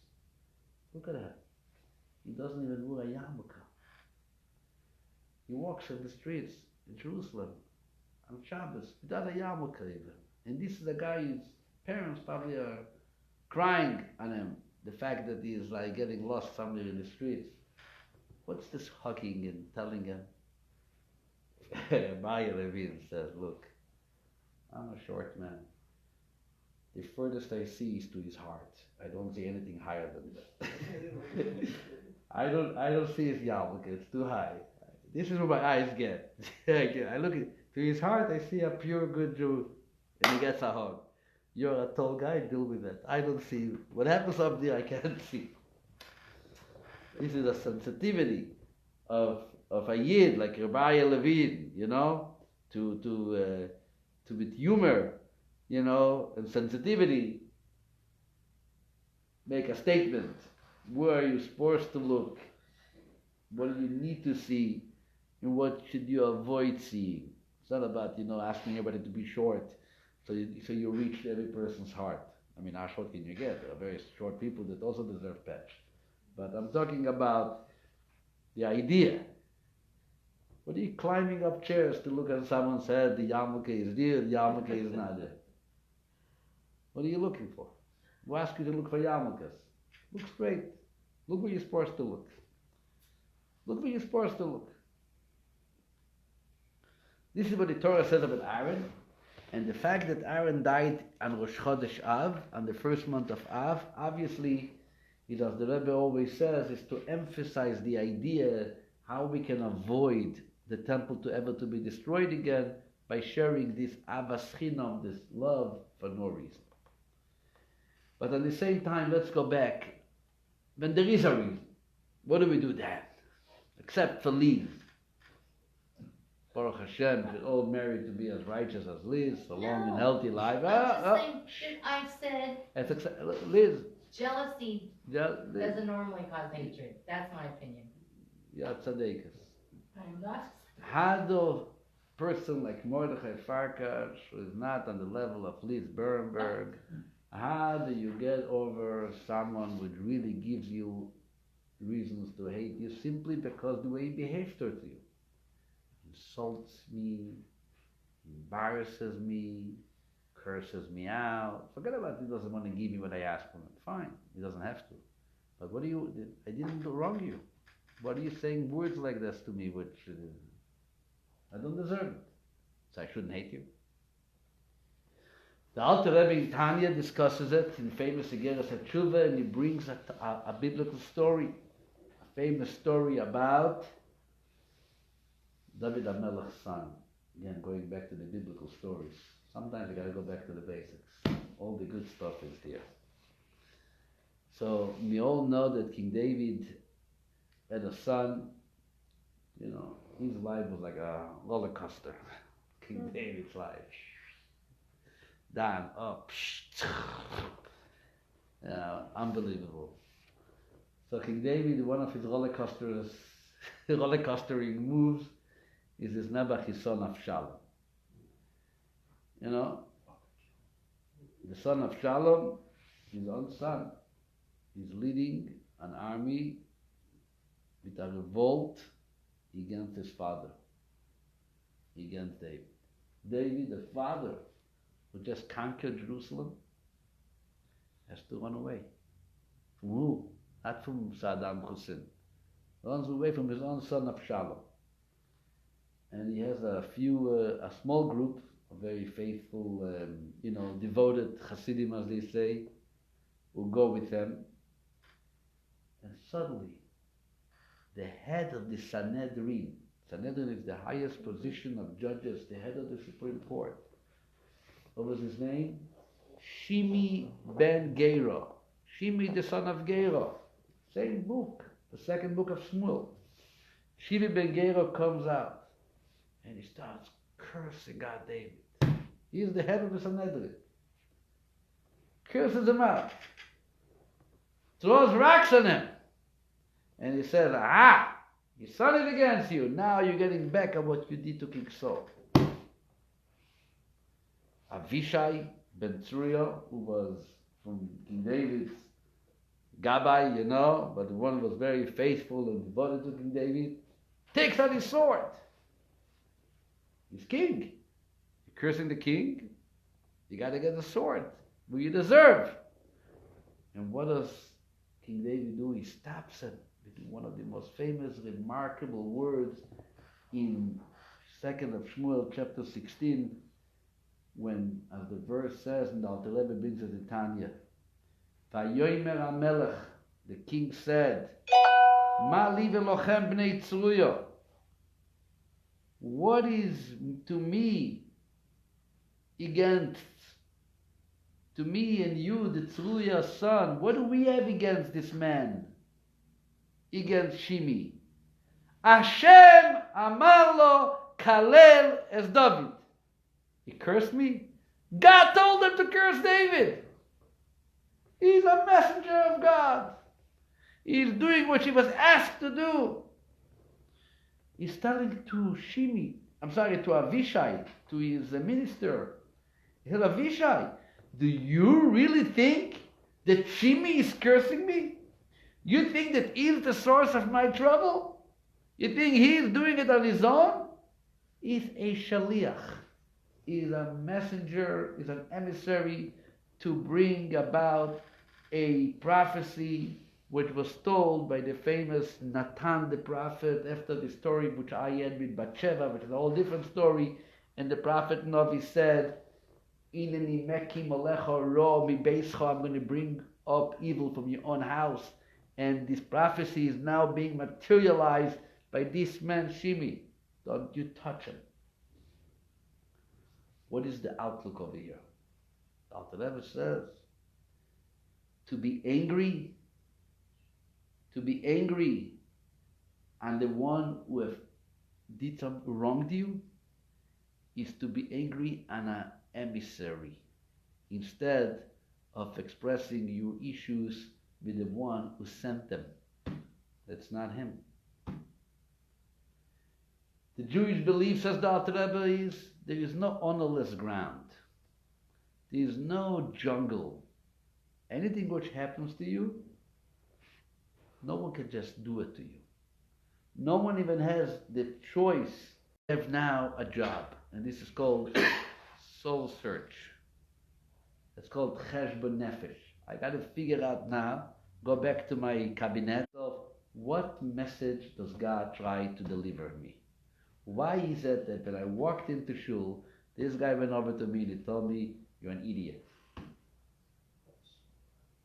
Look at that. He doesn't even wear a yarmulke. He walks in the streets in Jerusalem on Shabbos without a yarmulke even. And this is a guy whose parents probably are crying on him. The fact that he is like getting lost somewhere in the streets. What's this hugging and telling him? Aryeh Levin says, look, I'm a short man. The furthest I see is to his heart. I don't see anything higher than that. I don't see his yarmulke, it's too high. This is what my eyes get. I look to his heart, I see a pure good Jew, and he gets a hug. You're a tall guy, deal with that. I don't see what happens up there. I can't see. This is a sensitivity of a yid like Rabbi Levin, to with humor, and sensitivity, make a statement. Where are you supposed to look? What do you need to see? and what should you avoid seeing. It's not about, asking everybody to be short, so you reach every person's heart. I mean, how short can you get? There are very short people that also deserve patch. But I'm talking about the idea. What are you climbing up chairs to look at someone's head? The yarmulke is there, the yarmulke is not there. What are you looking for? Who asked you to look for yarmulkes? Look straight. Look where you're supposed to look. Look where you're supposed to look. This is what the Torah says about Aaron. And the fact that Aaron died on Rosh Chodesh Av, on the first month of Av, obviously, as the Rebbe always says, is to emphasize the idea how we can avoid the temple to be destroyed again by sharing this avas chinam, this love, for no reason. But at the same time, let's go back. When there is a reason, what do we do then? Except for Liz. Baruch Hashem, we're all married to be as righteous as Liz, a long and healthy life. I said Liz. jealousy Liz. doesn't normally cause hatred. That's my opinion. Yeah, tzaddikas. I'm not. Had a person like Mordechai Farkash, who is not on the level of Liz Bernberg, how do you get over someone who really gives you reasons to hate you simply because the way he behaves towards you? Insults me, embarrasses me, curses me out. Forget about he doesn't want to give me what I ask for him. Fine, he doesn't have to. But I didn't wrong you. What are you saying words like this to me, which I don't deserve it? So I shouldn't hate you. The Alter Rebbe in Tanya discusses it in famous Igeras HaTshuva, and he brings a biblical story, a famous story about David HaMelech's son. Again, going back to the biblical stories. Sometimes you got to go back to the basics. All the good stuff is here. So we all know that King David had a son. His life was like a roller coaster. King David's life. Down, up, unbelievable. So King David, one of his roller coastering moves is his Nebuch, his son of Shalom. The son of Shalom, his own son, is leading an army with a revolt against his father, against David. David, the father, who just conquered Jerusalem, has to run away. From who? Not from Saddam Hussein. Runs away from his own son Absalom. And he has a small group of very faithful, devoted Hasidim, as they say, who go with him. And suddenly, the head of the Sanhedrin is the highest position of judges, the head of the Supreme Court. What was his name? Shimi ben Gera. Shimi, the son of Gera. Same book, the second book of Shmuel. Shimi ben Gera comes out and he starts cursing God David. He's the head of the Sanhedrin. Curses him out. Throws rocks on him. And he says, he sinned against you. Now you're getting back on what you did to King Saul. Avishai ben Tzruya, who was from King David's Gabbai, but the one who was very faithful and devoted to King David, takes out his sword. He's king. You're cursing the king, you got to get the sword, what you deserve. And what does King David do? He stops it with one of the most famous, remarkable words in 2nd of Shmuel, chapter 16, when, as the verse says, and the Alter Rebbe brings it in Tanya, Vayomer HaMelech, the king said, Ma li velochem bnei Tzruya? What is to me against, to me and you, the Tzruya son, what do we have against this man? Against Shimi? Hashem amar lo kalel es David. He cursed me? God told him to curse David. He's a messenger of God. He's doing what he was asked to do. He's telling to Avishai, to his minister. He said, Avishai, do you really think that Shimi is cursing me? You think that he's the source of my trouble? You think he's doing it on his own? He's a shaliach. He's a messenger, he's an emissary to bring about a prophecy which was told by the famous Natan the prophet after the story which I had with Bathsheba, which is a whole different story. And the prophet Novi said, Ineni mekim alecha ro mi beischa, I'm going to bring up evil from your own house. And this prophecy is now being materialized by this man Shimi. Don't you touch him. What is the outlook over here? Alter Rebbe says, to be angry on the one who have did some wronged you is to be angry on an emissary instead of expressing your issues with the one who sent them. That's not him. The Jewish belief, says the Alter Rebbe, is there is no honorless ground. There is no jungle. Anything which happens to you, no one can just do it to you. No one even has the choice. I have now a job, and this is called soul search. It's called cheshbon nefesh. I got to figure out now, go back to my cabinet of what message does God try to deliver me? Why is it that when I walked into shul, this guy went over to me and he told me, you're an idiot?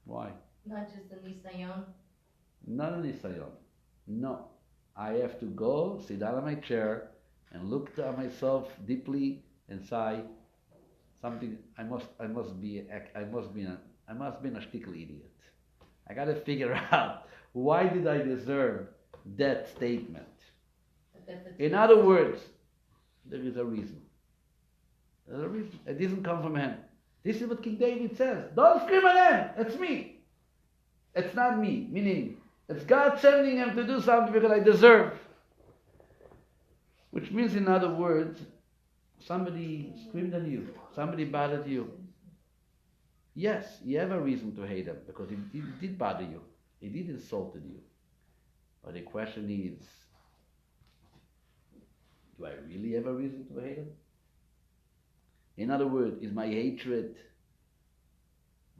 Why? Not just the nisayon. Not a nisayon. No. I have to go, sit down on my chair, and look at myself deeply and say, something. I must be a shtickle idiot. I got to figure out why did I deserve that statement. In other words, there is a reason. There's a reason. It doesn't come from him. This is what King David says. Don't scream at him. It's me. It's not me. Meaning, it's God sending him to do something because I deserve. Which means, in other words, somebody screamed at you. Somebody bothered you. Yes, you have a reason to hate him because he did bother you. He did insult you. But the question is, do I really have a reason to hate him? In other words, is my hatred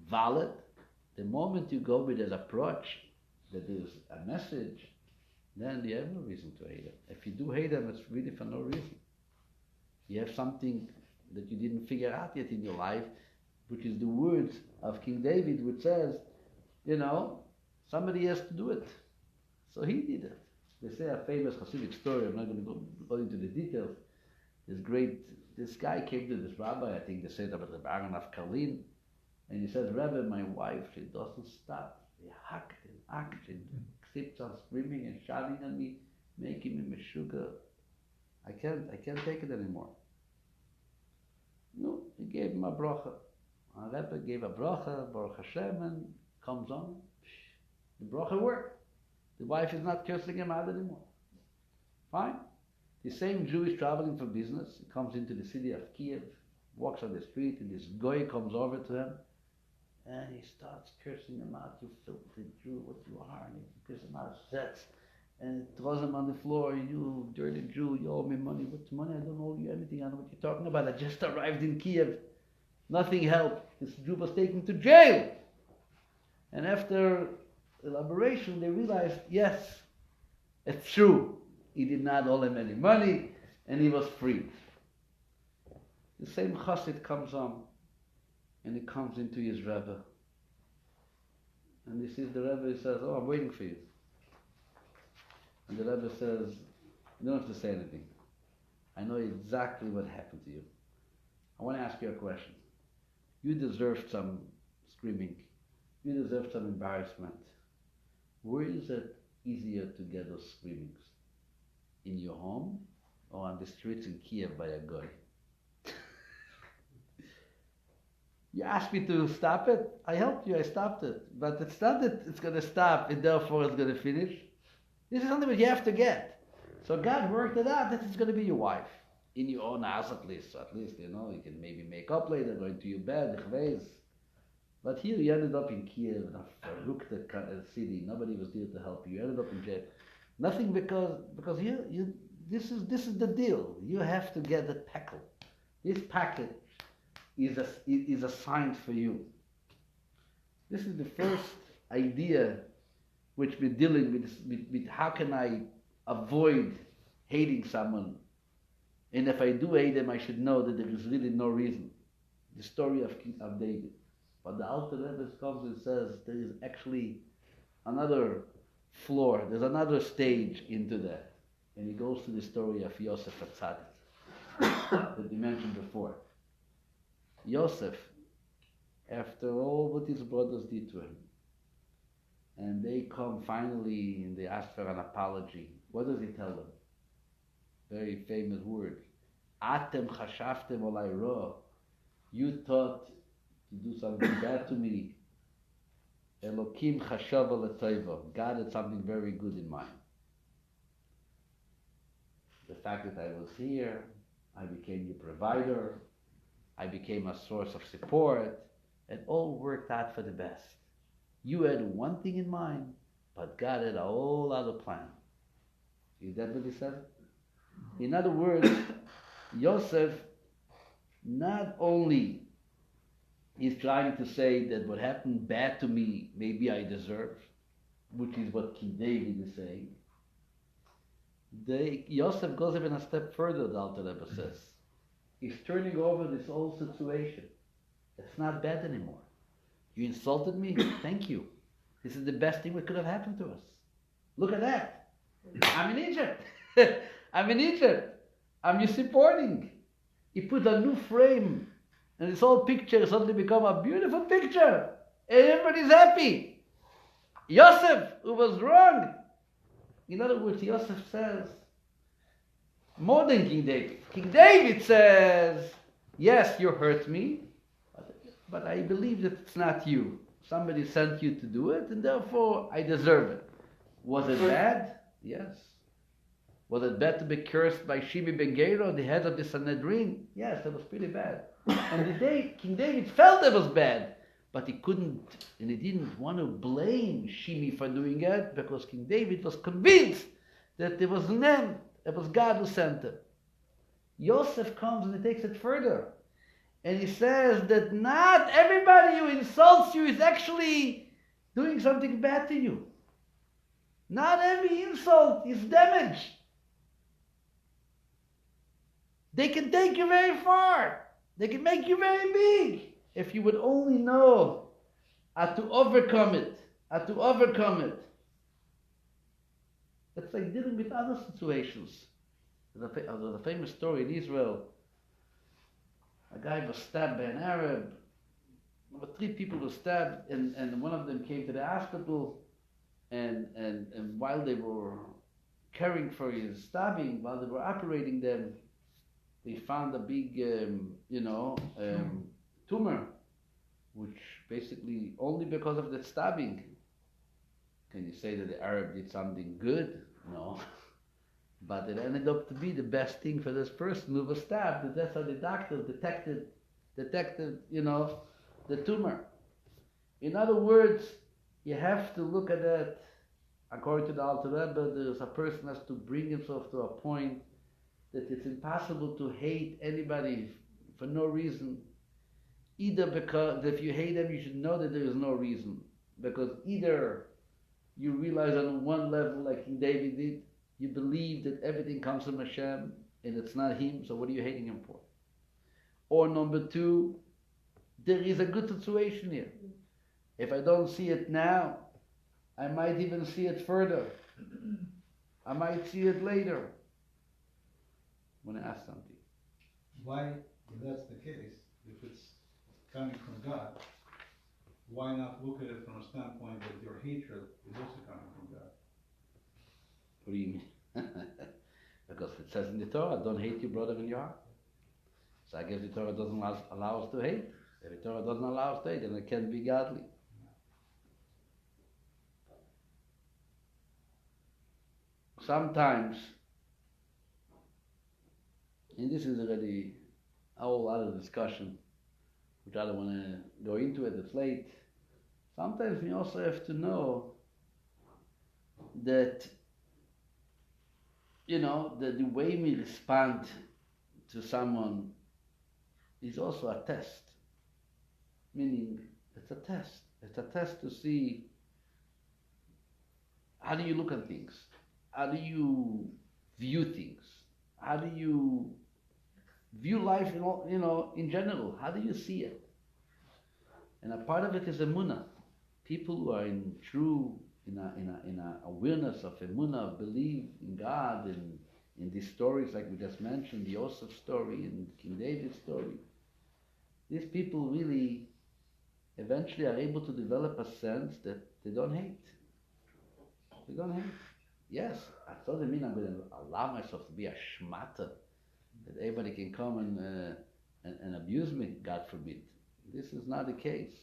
valid? The moment you go with that approach, that there's a message, then you have no reason to hate him. If you do hate him, it's really for no reason. You have something that you didn't figure out yet in your life, which is the words of King David, which says, somebody has to do it. So he did it. They say a famous Hasidic story, I'm not going to go into the details. This guy came to this rabbi, I think they said about the Baron of Kalin, and he said, Rabbi, my wife, she doesn't stop. She hacked and hacked and keeps on screaming and shouting at me, making me meshuga. I can't take it anymore. No, he gave him a bracha. A Rebbe gave a bracha, Baruch Hashem, and comes on. The bracha worked. The wife is not cursing him out anymore. Fine. The same Jew is traveling for business. He comes into the city of Kiev, walks on the street, and this guy comes over to him, and he starts cursing him out. You filthy Jew, what you are. And he cursing him out, sets, and throws him on the floor. You dirty Jew, you owe me money. What's money? I don't owe you anything. I don't know what you're talking about. I just arrived in Kiev. Nothing helped. This Jew was taken to jail. And after elaboration, they realized, yes, it's true. He did not owe him any money, and he was free. The same chassid comes on, and he comes into his Rebbe. And he sees the Rebbe, he says, I'm waiting for you. And the Rebbe says, you don't have to say anything. I know exactly what happened to you. I want to ask you a question. You deserved some screaming. You deserved some embarrassment. Where is it easier to get those screamings? In your home or on the streets in Kiev by a guy? You asked me to stop it. I helped you. I stopped it. But it's not that it's going to stop and therefore it's going to finish. This is something that you have to get. So God worked it out that it's going to be your wife. In your own house at least. So at least, you know, you can maybe make up later, going to your bed, but here you ended up in Kiev, in a verrückte city. Nobody was there to help you. You ended up in jail. Nothing because this is the deal. You have to get the packet. This packet is assigned for you. This is the first idea which we're dealing with how can I avoid hating someone. And if I do hate him, I should know that there is really no reason. The story of David. But the Alter Rebbe comes and says there is actually another floor, there's another stage into that. And he goes to the story of Yosef HaTzadik that we mentioned before. Yosef, after all what his brothers did to him, and they come finally and they ask for an apology, what does he tell them? Very famous word. Atem chashaftem olai ro. You thought to do something bad to me. Elokim chashava l'toivo. God had something very good in mind. The fact that I was here, I became your provider, I became a source of support, it all worked out for the best. You had one thing in mind, but God had a whole other plan. Is that what he said? In other words, Yosef not only is trying to say that what happened bad to me, maybe I deserve, which is what King David is saying. Yosef goes even a step further, the Alter Rebbe says. He's turning over this whole situation. It's not bad anymore. You insulted me? Thank you. This is the best thing that could have happened to us. Look at that. I'm in Egypt. I'm in Egypt. I'm your supporting. He put a new frame, and this whole picture suddenly become a beautiful picture. Everybody's happy. Yosef, who was wrong. In other words, Yosef says, more than King David. King David says, yes, you hurt me, but I believe that it's not you. Somebody sent you to do it, and therefore I deserve it. Was it bad? Yes. Was it bad to be cursed by Shimi ben Gero, the head of the Sanhedrin? Yes, it was pretty bad. And King David felt it was bad, but he couldn't, and he didn't want to blame Shimi for doing it, because King David was convinced that it was him, it was God who sent it. Yosef comes and he takes it further. And he says that not everybody who insults you is actually doing something bad to you. Not every insult is damage. They can take you very far. They can make you very big. If you would only know how to overcome it. How to overcome it. It's like dealing with other situations. There's a famous story in Israel. A guy was stabbed by an Arab. About 3 people were stabbed, and one of them came to the hospital, and while they were caring for his stabbing, while they were operating them, they found a big, tumor, which basically only because of the stabbing. Can you say that the Arab did something good? No. But it ended up to be the best thing for this person who was stabbed. And that's how the doctor detected, the tumor. In other words, you have to look at that. According to the Alter Rebbe, there's a person has to bring himself to a point that it's impossible to hate anybody for no reason. Either because if you hate them, you should know that there is no reason. Because either you realize on one level, like King David did, you believe that everything comes from Hashem and it's not him, so what are you hating him for? Or number 2, there is a good situation here. If I don't see it now, I might even see it further. I might see it later. I want to ask something. Why, if that's the case, if it's coming from God, why not look at it from a standpoint that your hatred is also coming from God? What do you mean? Because it says in the Torah, don't hate your brother in your heart. So I guess the Torah doesn't allow us to hate. If the Torah doesn't allow us to hate, then it can't be godly. Sometimes and this is already a whole other discussion, which I don't want to go into it, it's late. Sometimes we also have to know that, that the way we respond to someone is also a test. Meaning, it's a test. It's a test to see how do you look at things? How do you view things? How do you view life in general? How do you see it? And a part of it is emunah. People who are in a awareness of emunah, of belief in God, and in these stories like we just mentioned, the Yosef story and King David's story. These people really eventually are able to develop a sense that they don't hate. They don't hate. Yes, it doesn't mean I'm going to allow myself to be a shmata, that everybody can come and abuse me, God forbid. This is not the case.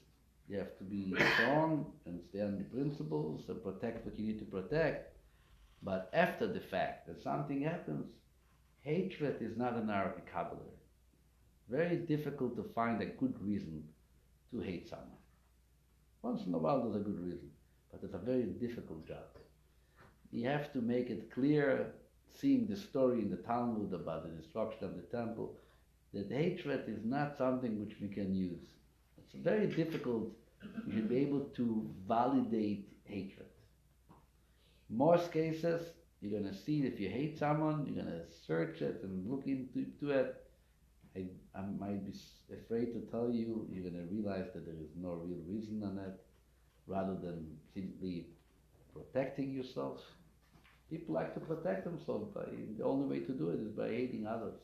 You have to be strong and stay on the principles and protect what you need to protect. But after the fact that something happens, hatred is not in our vocabulary. Very difficult to find a good reason to hate someone. Once in a while there's a good reason, but it's a very difficult job. You have to make it clear, seeing the story in the Talmud about the destruction of the temple, that hatred is not something which we can use. It's very difficult. You should be able to validate hatred. Most cases, you're going to see if you hate someone, you're going to search it and look into it. I might be afraid to tell you, you're going to realize that there is no real reason on it, rather than simply protecting yourself. People like to protect themselves, the only way to do it is by hating others.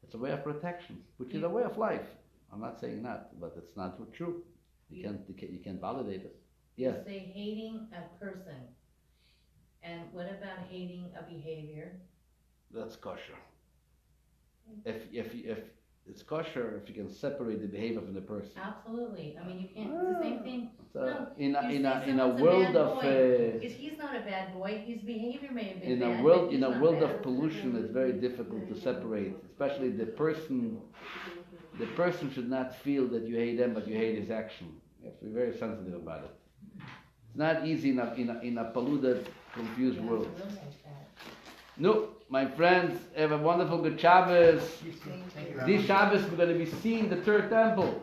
It's a way of protection, which is a way of life. I'm not saying that, but it's not true. You can't validate it. Yes. You say hating a person, and what about hating a behavior? That's kosher. If it's kosher, if you can separate the behavior from the person. Absolutely. I mean, you can't. It's the same thing. So No, in a world of he's not a bad boy. His behavior may have been in bad. a world but in a he's not world bad. of pollution, it's very difficult to separate. Especially the person should not feel that you hate them, but you hate his action. You have to be very sensitive about it. It's not easy in a polluted, confused You have world. to realize that. No, my friends, have a wonderful good Shabbos. Thank you, Rabbi. This Shabbos we're going to be seeing the third temple.